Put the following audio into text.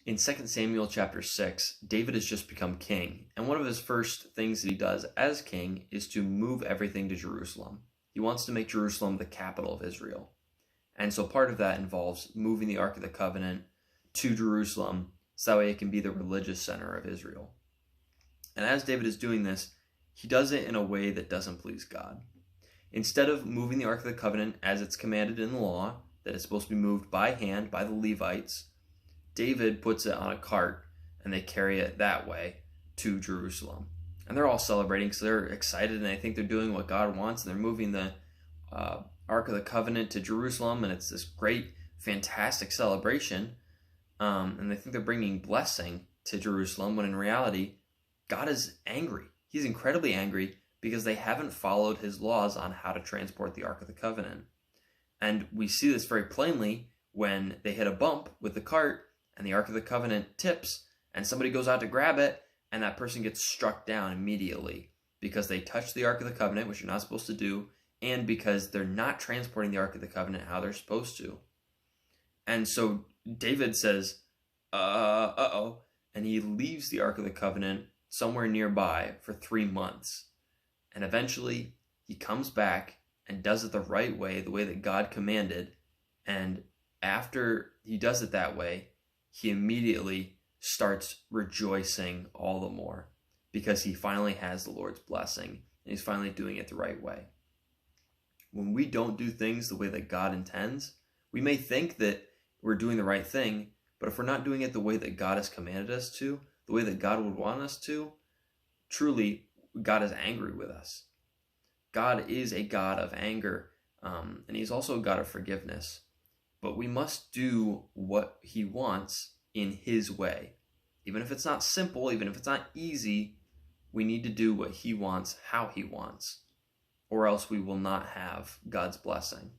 In 2 Samuel chapter 6, David has just become king, and one of his first things that he does as king is to move everything to Jerusalem. He wants to make Jerusalem the capital of Israel. And so part of that involves moving the Ark of the Covenant to Jerusalem so that way it can be the religious center of Israel. And as David is doing this, he does it in a way that doesn't please God. Instead of moving the Ark of the Covenant as it's commanded in the law, that it's supposed to be moved by hand by the Levites, David puts it on a cart and they carry it that way to Jerusalem. And they're all celebrating because they're excited and they think they're doing what God wants, and they're moving the Ark of the Covenant to Jerusalem, and it's this great, fantastic celebration. And they think they're bringing blessing to Jerusalem, when in reality, God is angry. He's incredibly angry because they haven't followed his laws on how to transport the Ark of the Covenant. And we see this very plainly when they hit a bump with the cart and the Ark of the Covenant tips and somebody goes out to grab it and that person gets struck down immediately because they touched the Ark of the Covenant, which you're not supposed to do, and because they're not transporting the Ark of the Covenant how they're supposed to. And so David says, uh-oh, and he leaves the Ark of the Covenant somewhere nearby for 3 months. And eventually he comes back and does it the right way, the way that God commanded. And after he does it that way, he immediately starts rejoicing all the more because he finally has the Lord's blessing and he's finally doing it the right way. When we don't do things the way that God intends, we may think that we're doing the right thing, but if we're not doing it the way that God has commanded us to, the way that God would want us to, truly, God is angry with us. God is a God of anger, and he's also a God of forgiveness. But we must do what he wants in his way. Even if it's not simple, even if it's not easy, we need to do what he wants, how he wants, or else we will not have God's blessing.